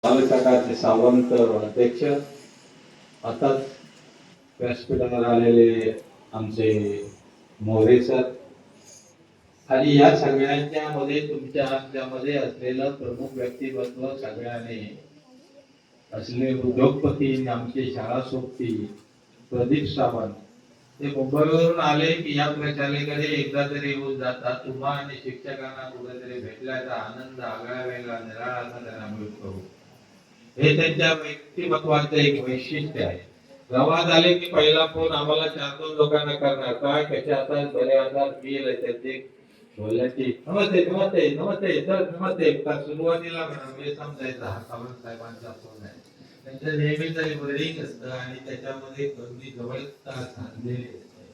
तालुक्याचे सावंत अध्यक्ष, आताच व्यासपीठावर आलेले आमचे मोरे सर आणि या सगळ्यांच्या मध्ये तुमच्यामध्ये असलेलं प्रमुख व्यक्तिमत्व सगळ्यांनी असले उद्योगपती आमचे शाळा सोबती प्रदीप सावंत ते मुंबईवरून आले की या प्रशालेकडे एकदा तरी येऊन जातात. तुम्हा आणि शिक्षकांना कुठेतरी भेटल्याचा आनंद आगळा वेगळा निराळा असा त्यांना मिळतो. हे त्यांच्या व्यक्तिमत्वाचं एक वैशिष्ट्य आहे. गावात आले की पहिला फोन आम्हाला 4-2 लोकांना करणार, काय कसे असतात, बरे असतात, फील त्याचे बोलण्याची नमस्ते नमस्ते नमस्ते सर नमस्ते. सुरुवातीला म्हणजे समजायचं हा सावंत साहेबांचा फोन आहे. त्यांचं नेहमीच रिंग असतं आणि त्याच्यामध्ये अगदी जवळता साधलेली असते.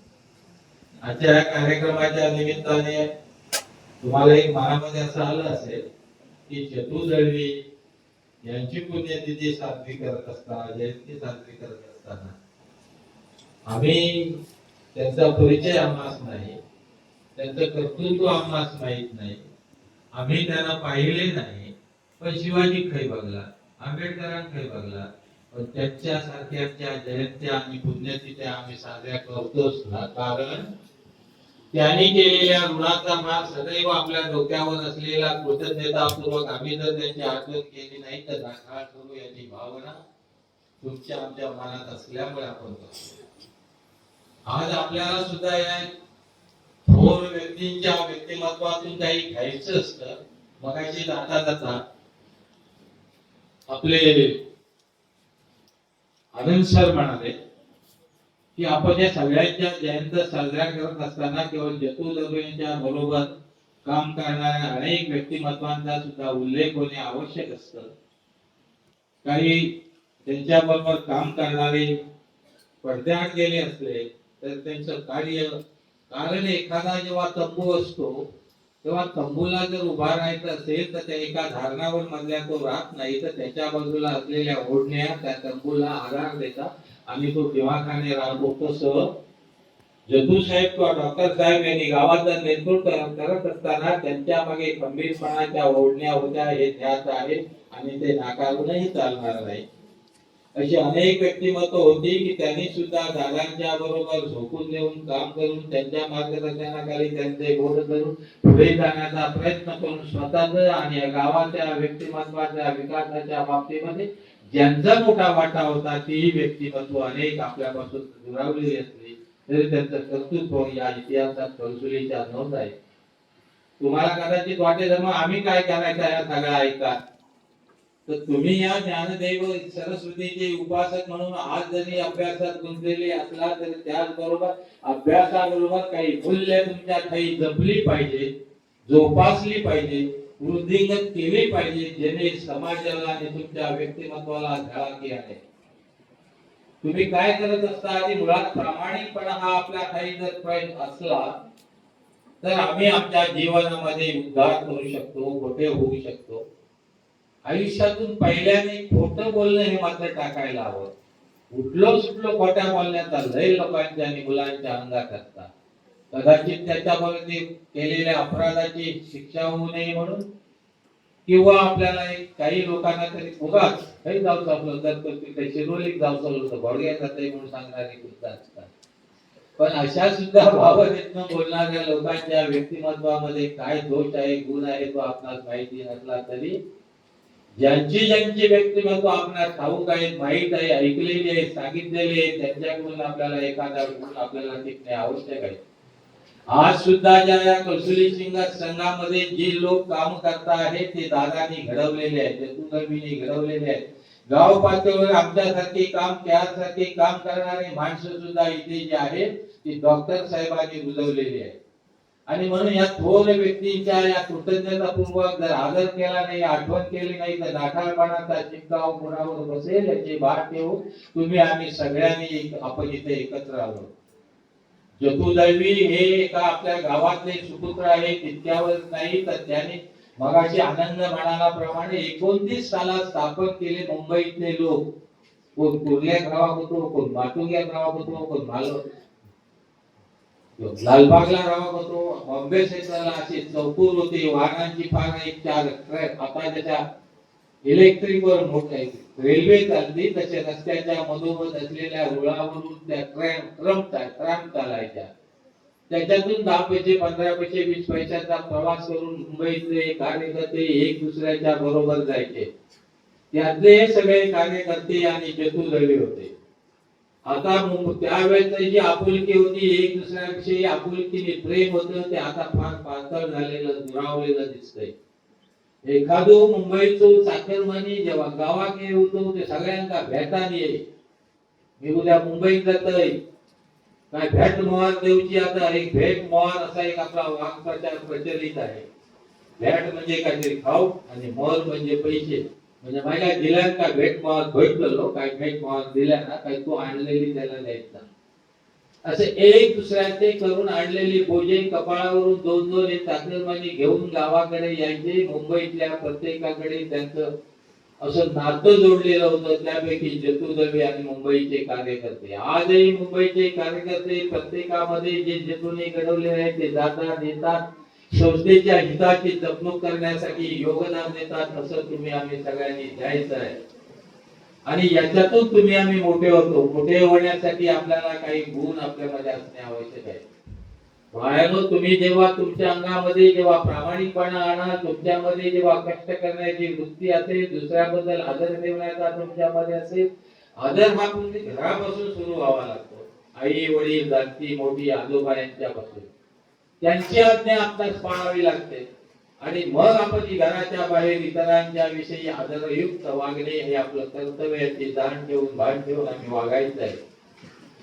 आजच्या या कार्यक्रमाच्या निमित्ताने तुम्हाला एक मनामध्ये असं आलं असेल की चतू दळवी यांची पुण्यतिथी साजरी करत असताना, जयंती साजरी करत असताना आम्ही त्यांचा परिचय आम्हास नाही, त्यांचं कर्तृत्व आम्हास माहित नाही, आम्ही त्यांना पाहिले नाही. पण शिवाजी खै बघला, आंबेडकरांखै बघला, पण त्यांच्या सारख्यांच्या जयंत्या आणि पुण्यतिथ्या आम्ही साजऱ्या करतोच ना. कारण त्यांनी केलेल्या ऋणाचा भार सदैव आपल्या डोक्यावर असलेला कृतज्ञतापूर्वक आम्ही जर त्यांची आठवण केली नाही तर नाकाळ करू याची भावना तुमच्या आमच्या मनात असल्यामुळे आपण करतो. आज आपल्याला सुद्धा या थोर व्यक्तींच्या व्यक्तिमत्वातून काही घ्यायचं असतं. मगाशी जाता जाता आपले आनंद सर म्हणाले की आपण या सगळ्यांच्या जयंत साजऱ्या करत असताना केवळ जतू दळवींच्या बरोबर काम करणाऱ्या अनेक व्यक्तिमत्वांचा सुद्धा उल्लेख होणे आवश्यक असतं. काही त्यांच्या बरोबर काम करणारे पडद्याआड गेले असले तर त्यांचं कार्य, कारण एखादा जेव्हा तंबू असतो तेव्हा तंबूला जर उभा राहायचं असेल तर त्या एका धारणावर मधल्या तो राहत नाही, तर त्याच्या बाजूला असलेल्या ओढण्या त्या तंबूला आधार देतात आणि तो दिवाखाने राबवतो. तसं जतू साहेब किंवा डॉक्टर साहेब यांनी गावाचं नेतृत्व करत असताना त्यांच्या मागे खंबीरपणाच्या ओढण्या होत्या, हे ध्यास आहे आणि ते नाकारूनही चालणार नाही. अशी अनेक व्यक्तिमत्व होती की त्यांनी सुद्धा दादांच्या बरोबर झोकून देऊन काम करून त्यांच्या मार्गदर्शनाखाली त्यांचे बोट धरून पुढे जाण्याचा प्रयत्न करून स्वतःच आणि या गावाच्या व्यक्तिमत्वाच्या विकासाच्या बाबतीमध्ये ज्यांचा मोठा वाटा होता ती व्यक्तिमत्व अनेक आपल्यापासून दुरावलेली असली तरी त्यांचं कर्तृत्व या इतिहासात कौशलीच्या नोंद आहे. तुम्हाला कदाचित वाटेल मग आम्ही काय करायचं या सगळ्या ऐका, तर तुम्ही या ज्ञानदेव सरस्वतीचे उपासक म्हणून आज जरी अभ्यासात गुंतलेले असला तरी त्याचबरोबर अभ्यासाबरोबर काही मूल्य तुमच्या ठाई जपली पाहिजे, जोपासली पाहिजे, वृद्धिंगत केली पाहिजे, जेणे समाजाला आणि तुमच्या व्यक्तिमत्वाला धडाकी आहे. तुम्ही काय करत असता आणि मुळात प्रामाणिकपणा हा आपल्या ठाई जर असला तर आम्ही आमच्या जीवनामध्ये उद्धार करू शकतो, मोठे होऊ शकतो. आयुष्यातून पहिल्याने खोटं बोलणं हे मात्र टाकायला हवं. उठलो सुटलो खोट्या बोलण्याचा लय लोकांच्या आणि मुलांच्या अंगात असतात. कदाचित त्याच्यामध्ये केलेल्या अपराधाची शिक्षा होऊ नये म्हणून, किंवा आपल्याला काही लोकांना तरी उगाच काही जाऊ आपलं तर तिथे शिरोलीत जाऊ होतं घोडग्या जाते म्हणून सांगणारे सुद्धा असतात. पण अशा सुद्धा भावनेतनं बोलणाऱ्या लोकांच्या व्यक्तिमत्वामध्ये काय दोष आहे, गुण आहे तो आपणास माहिती नसला तरी ज्यांची व्यक्तिमत्व आपल्याला ठाऊक आहे, माहीत आहे, ऐकलेली आहे, सांगितलेली आहे, त्यांच्याकडून आपल्याला एखादा गुण आपल्याला शिकणे आवश्यक आहे. आज सुद्धा ज्या कौशली संघामध्ये जी लोक काम करता आहेत ते दादांनी घडवलेले आहेत, जतुदळवींनी घडवलेले आहेत. गाव पातळीवर आमच्यासारखे काम, त्यासारखे काम करणारे माणसं सुद्धा इथे जे आहेत ती डॉक्टर साहेबांनी रुजवलेली आहेत. आणि म्हणून या थोर व्यक्तींच्या या कृतज्ञतापूर्वक जर आदर केला नाही, आठवण केली नाही तर नाठाळपणाचा शिक्का कोणावर बसेल याची भान ठेवून तुम्ही आम्ही सगळ्यांनी आपण इथे एकत्र आलो. जतू दळवी हे एका आपल्या गावातले सुपुत्र आहे, तितक्यावर नाही तर त्याने मगाशी आनंद म्हणाल्याप्रमाणे 29 सालात स्थापन केले मुंबईतले लोक. कोण कुर्ल्या गावात होतो, कोण माटुंग्या गावात होतो, कोण लालबागला गावात होतो, बॉम्बे सेंट्रलला असे चौकूर होते, वाहनांची फार एक 4 ट्रक आता त्याच्या इलेक्ट्रिकवर मोटर रेल्वे चालली तसे रस्त्याच्या मधोमध असलेल्या रुळावरून त्या ट्राम चालायच्या. त्याच्यातून 10 पैसे 15 पैसे 20 पैशाचा प्रवास करून मुंबईतले कार्यकर्ते एक दुसऱ्याच्या बरोबर जायचे. त्यातले हे सगळे कार्यकर्ते आणि जतू दळवी होते. आता त्यावेळेस जी आपुलकी होती, एक दुसऱ्याविषयी आपुलकीने प्रेम होतं, ते आता फार पातळ झालेलं दुरावलेलं दिसतंय. एखादो मुंबईचो चाकरमानी जेव्हा गावात येतो ते सगळ्यांना भेटान येईल. मी उद्या मुंबईत जातोय काय भेट मोहर देऊची. आता एक भेट मोहर असा एक आपला वाक्प्रचार प्रचलित आहे. भेट म्हणजे काहीतरी खाऊ आणि मोहर म्हणजे पैसे. म्हणजे माझ्या दिल्या का भेट मोहर भेटलो काय भेट मोहर दिल्या ना काय तू आणलेली त्याला द्यायचा. असे एक दुसऱ्याचे करून आणलेली बोजे कपाळावरून दोन दोन हे चाकरमानी घेऊन गावाकडे यायचे. मुंबईतल्या प्रत्येकाकडे त्यांचं असं नातं जोडलेलं होतं. त्यापैकी जतू दळवी आणि मुंबईचे कार्यकर्ते. आजही मुंबईचे कार्यकर्ते प्रत्येकामध्ये जे जतूने घडवले आहे ते जातात येतात, संस्थेच्या हिताची जपणूक करण्यासाठी योगदान देतात. असं तुम्ही आम्ही सगळ्यांनी द्यायचं आहे आणि याच्यातून तुम्ही आम्ही मोठे होतो. मोठे होण्यासाठी आपल्याला काही गुण आपल्यामध्ये असणे आवश्यक आहे. बाळांनो, तुम्ही जेव्हा तुमच्या अंगामध्ये जेव्हा प्रामाणिकपणा आणा, तुमच्यामध्ये जेव्हा कष्ट करण्याची वृत्ती असेल, दुसऱ्याबद्दल आदर ठेवण्याचा तुमच्यामध्ये असेल, आदर हा पूर्ण घरापासून सुरू व्हावा लागतो. आई वडील जाती मोठी आजोबा यांच्यापासून त्यांची आज्ञा आपल्यास पाळावी लागते आणि मग आपण घराच्या बाहेर इतरांच्या विषयी आदरयुक्त वागणे हे आपलं कर्तव्य आहे. ते जाण ठेवून भान ठेवून आम्ही वागायचं आहे.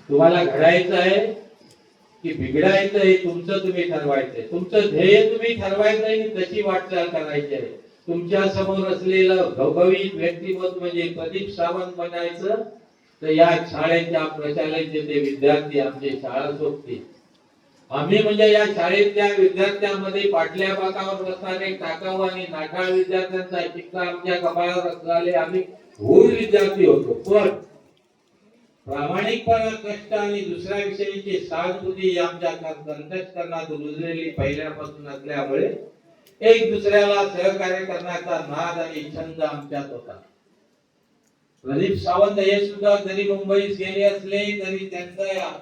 तुम्हाला घडायचं आहे की बिघडायचं हे तुमचं तुम्ही ठरवायचंय. तुमचं ध्येय तुम्ही ठरवायचंय, तशी वाटचाल करायची आहे. तुमच्या समोर असलेलं घवघवीत व्यक्तिमत्व म्हणजे प्रदीप सावंत बनायचं तर या शाळेच्या प्रशालेचे ते विद्यार्थी आमचे शाळा सोबतील. आम्ही म्हणजे या शाळेतल्या विद्यार्थ्यांमध्ये पाटल्या बाकावर बसणारे टाकाऊ आणि नाठाळ विद्यार्थ्यांचा शिक्का आमच्या कपाळावर असणारे आम्ही हुर विद्यार्थी होतो. पण प्रामाणिकपणा, कष्ट आणि दुसऱ्या विषयीची सहानुभूती आमच्या अंतःकरणात रुजलेली पहिल्यापासून असल्यामुळे एक दुसऱ्याला सहकार्य करण्याचा नाद आणि छंद आमच्यात होता. प्रदीप सावंत हे सुद्धा जरी मुंबईत गेले असले तरी त्यांचं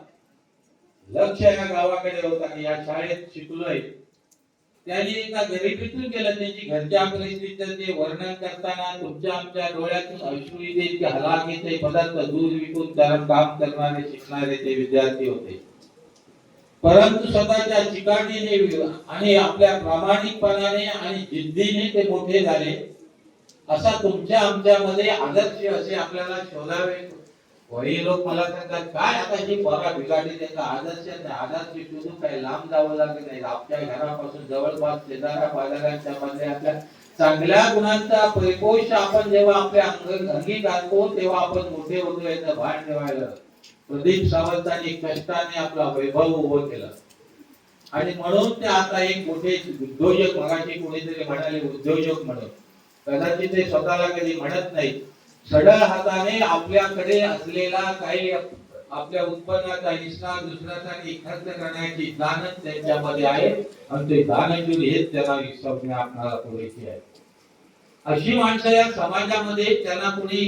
लक्ष या गावाकडे होतं. या शाळेत शिकलोय त्यांनी एका गरिबीतून केलं. त्यांची घरच्या परिस्थितीचं ते वर्णन करताना तुमच्या आमच्या डोळ्यातून अश्रू येते की हलाखीचे पदार्थ दूध विकून गरम काम करणारे शिकणारे ते विद्यार्थी होते. परंतु स्वतःच्या चिकाटीने आणि आपल्या प्रामाणिकपणाने आणि जिद्दीने ते मोठे झाले. असा तुमच्या आमच्यामध्ये आदर्श असे आपल्याला शोधावे. वही लोक मला सांगतात काय आता जी बरा बिघाडी त्याचा आदर्श आदर्श शोधून काही लांब जावं लागत नाही. आपल्या घरापासून जवळपास शेजाऱ्या बाजारांच्या मध्ये आपल्या चांगल्या गुणांचा परिपोष आपण जेव्हा आपल्या अंगी घालतो तेव्हा आपण मोठे होतो याचं भान ठेवायला प्रदीप सावंतांनी कष्टाने आपला वैभव उभं केलं. आणि म्हणून ते आता एक मोठे उद्योजक, मगाशी कोणीतरी म्हणाले उद्योजक म्हणून, कदाचित ते स्वतःला कधी म्हणत नाही. सडळ हाताने आपल्याकडे असलेला काही आपल्या उत्पन्नाचा हिस्सा दुसऱ्यासाठी खर्च करण्याची जाणच त्यांच्यामध्ये आहे आणि ते दानशूर हेच त्याला विसरणे आपल्याला पुरेशी आहे. अशी माणसं या समाजामध्ये त्यांना कुणी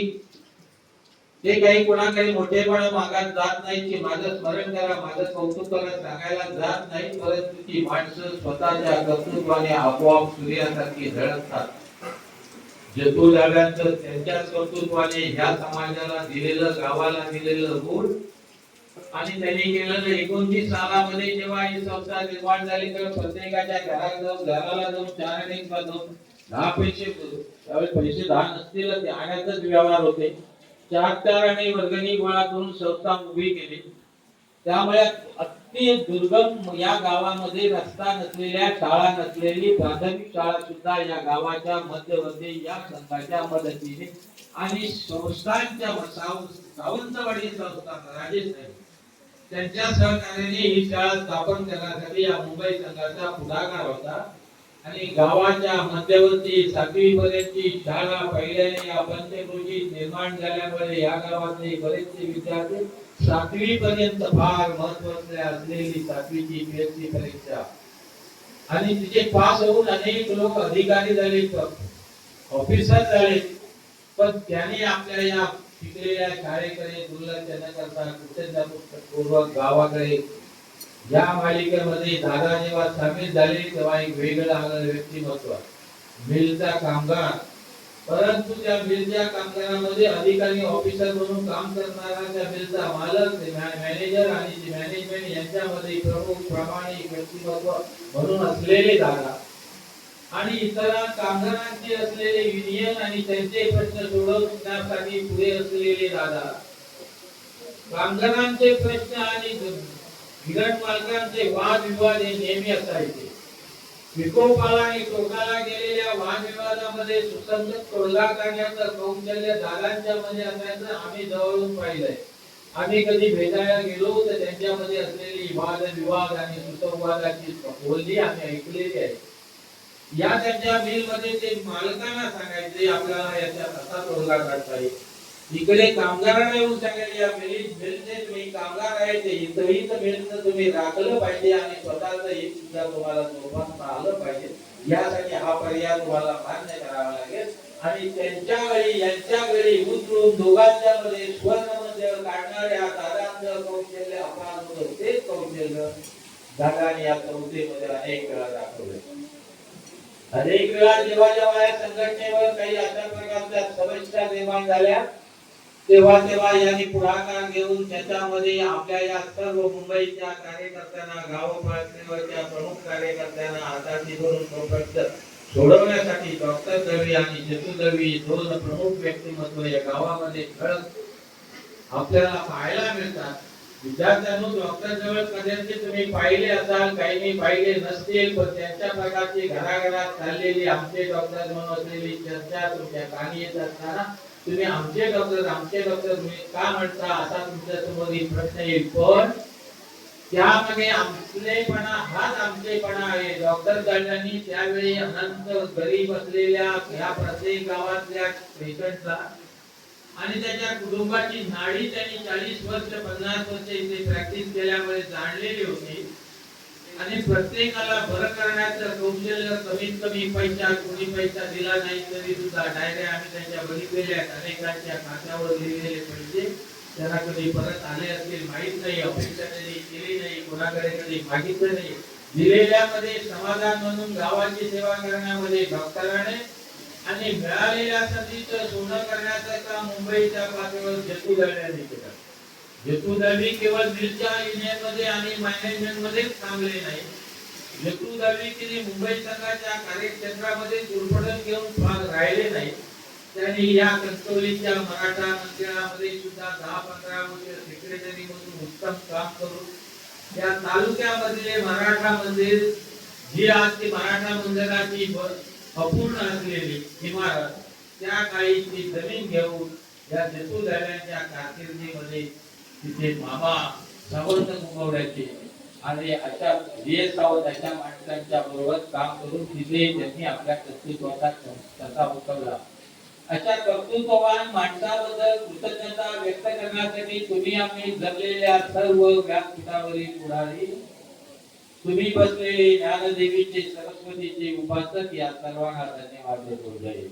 ते काही कोणाकडे मोठेपणा मागत जात नाही की माझं स्मरण करा, माझं कौतुक करा सांगायला जात नाही. परंतु ती माणसं स्वतःच्या कर्तृत्वाने आपोआप सूर्यासारखी झळकतात. जतू दळव्यांचं त्यांच्याच कर्तृत्वाने ह्या समाजाला दिलेलं, गावाला दिलेलं गुण आणि त्यांनी केलेलं 29 सालामध्ये जेव्हा ही संस्था निर्माण झाली तर प्रत्येकाच्या घराला जाऊन 4 आणि 10 पैसे, त्यावेळेस पैसे 10 नसतील ते आण्याचाच व्यवहार होते. 4 आणि वर्गणी गोळा करून संस्था उभी केली. त्यामुळे अति दुर्गम या गावामध्ये रस्ता नसलेल्या, शाळा नसलेली प्राथमिक शाळा सुद्धा या गावाच्या मध्यवर्ती या संस्थाच्या मदतीने आणि संस्थांच्या सावंतवाडी संस्था राजेश त्यांच्या सहकार्याने ही शाळा स्थापन करण्यासाठी या मुंबई संघाचा पुढाकार होता. आणि गावाच्या मध्यवर्ती 7वी पर्यंतची शाळा पहिल्याने या पंचक्रोशीत निर्माण झाल्यामुळे या गावातले बरेचसे विद्यार्थी 7वी पर्यंत फार महत्त्वाची असलेली 7वीची पीएचडी परीक्षा आणि तिचे पास होऊन अनेक लोक अधिकारी झाले, ऑफिसर झाले. पण त्याने आपल्या या शिकलेल्या शाळेकडे दुर्लक्ष न करता कृतज्ञतापूर्वक गावाकडे या मालिकेमध्ये दादा जेव्हा सामील झाले तेव्हा एक वेगळं आलं व्यक्तिमत्व मिलचा कामगार. परंतु त्या मिलच्या कामगारांमध्ये अधिकारी ऑफिसर म्हणून काम करणारा त्या मिलचा मालक मॅनेजर आणि मॅनेजमेंट यांच्यामध्ये प्रमुख प्रामाणिक व्यक्तिमत्व म्हणून असलेले दादा आणि इतर कामगारांचे असलेले युनियन आणि त्यांचे प्रश्न सोडवण्यासाठी पुढे असलेले दादा. कामगारांचे प्रश्न आणि गिरण मालकांचे वाद विवाद हे नेहमी असायचे. विकोपाला आणि टोकाला गेलेल्या वादविवादामध्ये सुसंगत तोडगा काढण्याचं कौशल्य दादांच्या मध्ये असायचं आम्ही जवळून पाहिलंय. आम्ही कधी भेटायला गेलो तर त्यांच्यामध्ये असलेली वाद विवाद आणि सुसंवादाची बोलणी आम्ही ऐकलेली आहे. या त्यांच्या मिल मध्ये ते मालकांना सांगायचे आपल्याला याच्यात असा तोडगा काढता येईल. इकडे कामगारांना येऊन सांगायचे या मिलचे तुम्ही कामगार आहे ते इथंही तर मिलचं तुम्ही राखलं पाहिजे आणि स्वतःचं हित सुद्धा तुम्हाला जोपासता आलं पाहिजे. यासाठी हा पर्याय तुम्हाला मान्य करावा लागेल आणि त्यांच्या वेळी यांच्या वेळी उतरून दोघांच्या मध्ये स्वर्णमध्ये काढणाऱ्या दादांचं कौशल्य अपार होतं. तेच कौशल्य दादाने या संस्थेमध्ये अनेक वेळा दाखवले. अनेक वेळा जेव्हा जेव्हा या संघटनेवर काही अशा प्रकारच्या समस्या निर्माण झाल्या तेव्हा यांनी पुढाकार घेऊन त्याच्यामध्ये आपल्या या सर्व मुंबईच्या कार्यकर्त्यांना गावपातळीवरच्या प्रमुख कार्यकर्त्यांना हाताशी धरून तो प्रश्न सोडवण्यासाठी डॉक्टर दळवी आणि जतू दळवी दोन प्रमुख व्यक्तिमत्व या गावामध्ये ठळक आपल्याला पाहायला मिळतात. विद्यार्थ्यांनो डॉक्टर जवळ कदाचित तुम्ही पाहिले असाल काही पाहिले नसतील पण त्यांच्या प्रकारची घराघरात चाललेली आमचे डॉक्टर म्हणून असलेली चर्चा तुमच्या कानी येत असताना तुम्ही आमचे डॉक्टर तुम्ही का म्हणता असा तुमच्या समोर प्रश्न येईल. पण त्यामध्ये आमचेपणा हाच आमचेपणा आहे. डॉक्टर दळव्यांनी त्यावेळी अनंत गरीब असलेल्या या प्रत्येक गावातल्या पेशंटला आणि त्याच्या कुटुंबाची नाडी त्यांनी 40 वर्ष 50 वर्ष इथे प्रॅक्टिस केल्यामुळे जाणलेली होती आणि प्रत्येकाला बरं करण्याचं कौशल्य कमीत कमी पैसा कोणी पैसा दिला नाही तरी सुद्धा डायरेक्ट आम्ही त्यांच्या बघितलेल्या अनेकांच्या खात्यावर लिहिलेले पैसे त्यांना कधी परत आले असतील माहित नाही. अपेक्षा कधी केली नाही कोणाकडे कधी मागितलं नाही. दिलेल्यामध्ये समाधान म्हणून गावाची सेवा करण्यामध्ये डॉक्टरांने आणि मिळालेल्या संधीचं सोनं करण्याचं काम मुंबईच्या पातळीवर जतू दळव्यांनी केलं. जतू दळवी केवळ मिलच्या युनियन मध्ये आणि मॅनेजमेंट मध्ये थांबले नाही. जतू दळवी तिने मुंबई संघाच्या कार्यक्षेत्रामध्ये दुर्पटन घेऊन राहिले नाही. त्यांनी या कणकवलीच्या मराठा मंदिरामध्ये सुद्धा 10-15 वर्ष सेक्रेटरी म्हणून उत्तम काम करून या तालुक्यामधले मराठा मंदिर जी आज ती मराठा मंदिराची अपूर्ण असलेली इमारत त्या काळीची जमीन घेऊन या जतू दळव्यांच्या कारकिर्दीमध्ये तिथे मामा सावंत मुंबवड्याचे आणि अशा वीर सावंत अशा माणसांच्या बरोबर काम करून तिथे त्यांनी आपल्या कर्तृत्वाचा ठसा उठवला. अशा कर्तृत्ववान माणसाबद्दल कृतज्ञता व्यक्त करण्यासाठी तुम्ही आम्ही जमलेल्या सर्व व्यासपीठावरील पुढारी तुम्ही बसलेले ज्ञानदेवीचे सरस्वतीचे उपासक या सर्वांना धन्यवाद देतो. जय